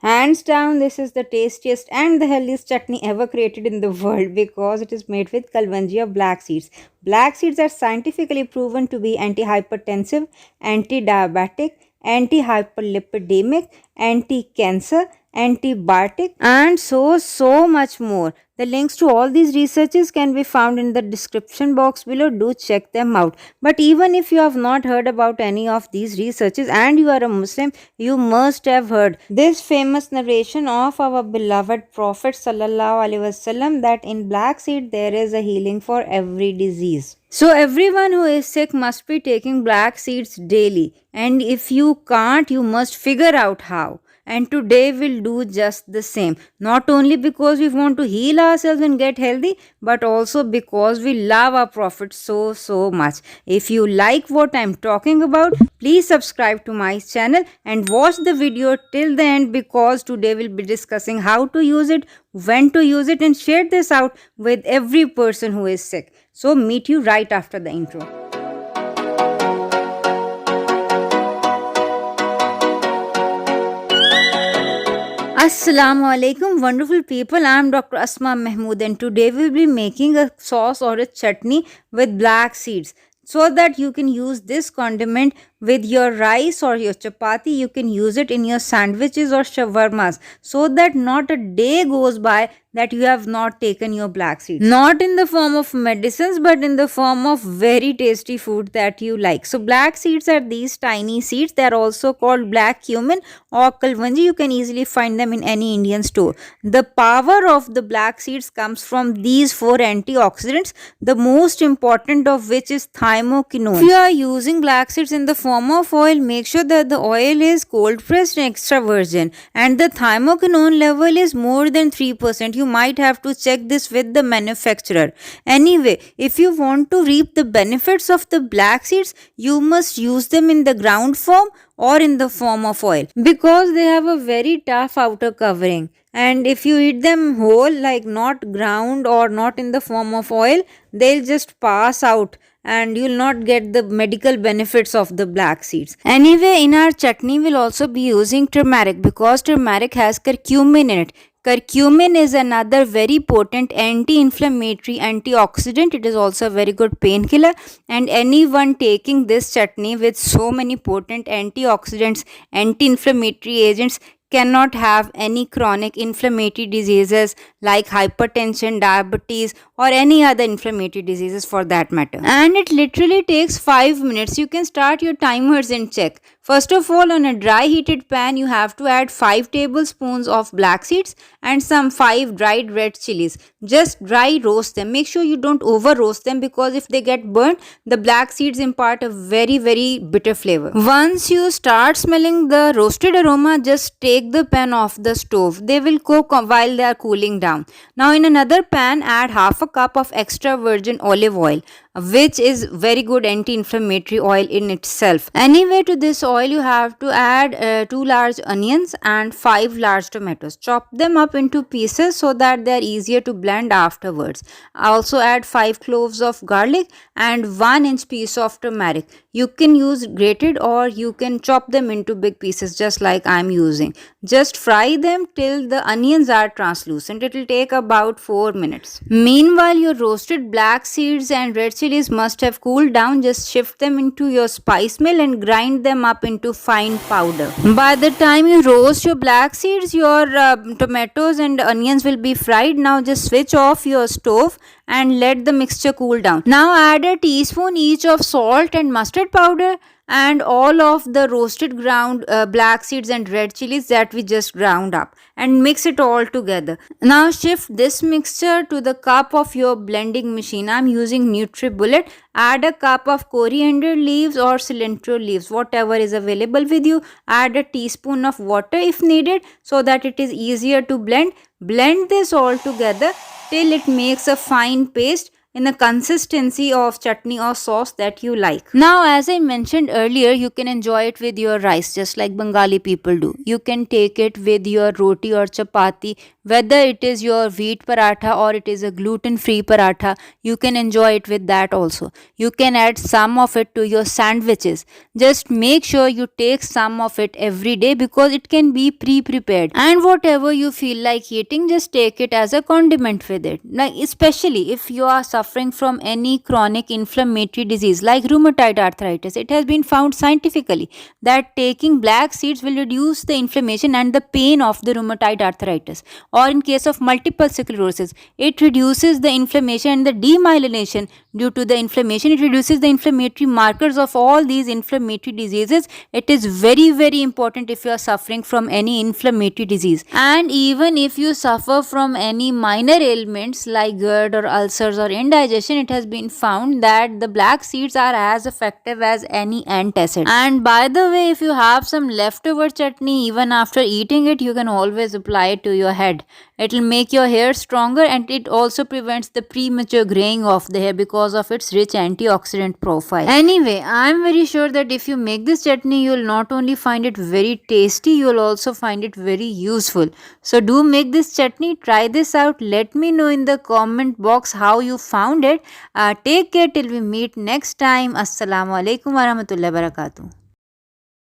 Hands down, this is the tastiest and the healthiest chutney ever created in the world because it is made with Kalongi of black seeds. Black seeds are scientifically proven to be antihypertensive, anti-diabetic, anti-hyperlipidemic, anti-cancer, antibiotic, and so much more. The links to all these researches can be found in the description box below. Do check them out. But even if you have not heard about any of these researches and you are a Muslim, you must have heard this famous narration of our beloved Prophet Sallallahu Alaihi Wasallam that in black seed there is a healing for every disease. So everyone who is sick must be taking black seeds daily, and if you can't, you must figure out how. And today we'll do just the same. Not only because we want to heal ourselves and get healthy, but also because we love our Prophet so much. If you like what I'm talking about, please subscribe to my channel and watch the video till the end because today we'll be discussing how to use it, when to use it, and share this out with every person who is sick. So meet you right after the intro. Assalamu alaikum wonderful people. I am Dr. Asma Mahmood and today we will be making a sauce or a chutney with black seeds so that you can use this condiment with your rice or your chapati. You can use it in your sandwiches or shawarmas so that not a day goes by that you have not taken your black seeds. Not in the form of medicines but in the form of very tasty food that you like. So black seeds are these tiny seeds. They are also called black cumin or kalongi. You can easily find them in any Indian store. The power of the black seeds comes from these four antioxidants, the most important of which is thymoquinone. If you are using black seeds in the form of oil, make sure that the oil is cold pressed and extra virgin and the thymoquinone level is more than 3%. You might have to check this with the manufacturer. Anyway, if you want to reap the benefits of the black seeds, you must use them in the ground form or in the form of oil because they have a very tough outer covering. And if you eat them whole, like not ground or not in the form of oil, they'll just pass out and you'll not get the medical benefits of the black seeds. Anyway, in our chutney we'll also be using turmeric because turmeric has curcumin in it. Curcumin is another very potent anti-inflammatory antioxidant. It is also a very good painkiller, and anyone taking this chutney with so many potent antioxidants, anti-inflammatory agents cannot have any chronic inflammatory diseases like hypertension, diabetes, or any other inflammatory diseases for that matter. And it literally takes 5 minutes. You can start your timers and check. First of all, on a dry heated pan, you have to add 5 tablespoons of black seeds and some 5 dried red chilies. Just dry roast them. Make sure you don't over roast them because if they get burnt, the black seeds impart a very bitter flavor. Once you start smelling the roasted aroma, just take the pan off the stove. They will cook while they are cooling down. Now in another pan, add half a cup of extra virgin olive oil, which is very good anti-inflammatory oil in itself. Anyway, to this oil you have to add 2 large onions and 5 large tomatoes. Chop them up into pieces so that they are easier to blend afterwards. Also add 5 cloves of garlic and 1-inch piece of turmeric. You can use grated or you can chop them into big pieces just like I am using. Just fry them till the onions are translucent. It will take about 4 minutes. Meanwhile, your roasted black seeds and red chilies must have cooled down. Just shift them into your spice mill and grind them up into fine powder. By the time you roast your black seeds, your tomatoes and onions will be fried. Now just switch off your stove and let the mixture cool down. Now add a teaspoon each of salt and mustard powder and all of the roasted ground black seeds and red chilies that we just ground up and mix it all together. Now shift this mixture to the cup of your blending machine. I'm using NutriBullet. Add a cup of coriander leaves or cilantro leaves, whatever is available with you. Add a teaspoon of water if needed so that it is easier to blend. Blend this all together till it makes a fine paste in the consistency of chutney or sauce that you like. Now, as I mentioned earlier, you can enjoy it with your rice just like Bengali people do. You can take it with your roti or chapati, whether it is your wheat paratha or it is a gluten free paratha. You can enjoy it with that also. You can add some of it to your sandwiches. Just make sure you take some of it every day because it can be pre-prepared, and whatever you feel like eating, just take it as a condiment with it. Like, especially if you are suffering from any chronic inflammatory disease like rheumatoid arthritis, it has been found scientifically that taking black seeds will reduce the inflammation and the pain of the rheumatoid arthritis. Or in case of multiple sclerosis, it reduces the inflammation and the demyelination. Due to the inflammation, it reduces the inflammatory markers of all these inflammatory diseases. It is very important if you are suffering from any inflammatory disease. And even if you suffer from any minor ailments like GERD or ulcers or indigestion, it has been found that the black seeds are as effective as any antacid. And by the way, if you have some leftover chutney, even after eating it, you can always apply it to your head. It will make your hair stronger, and it also prevents the premature graying of the hair because of its rich antioxidant profile. Anyway, I am very sure that if you make this chutney, you will not only find it very tasty, you will also find it very useful. So do make this chutney, try this out. Let me know in the comment box how you found it. Take care till we meet next time. Assalamu alaikum warahmatullahi wabarakatuh.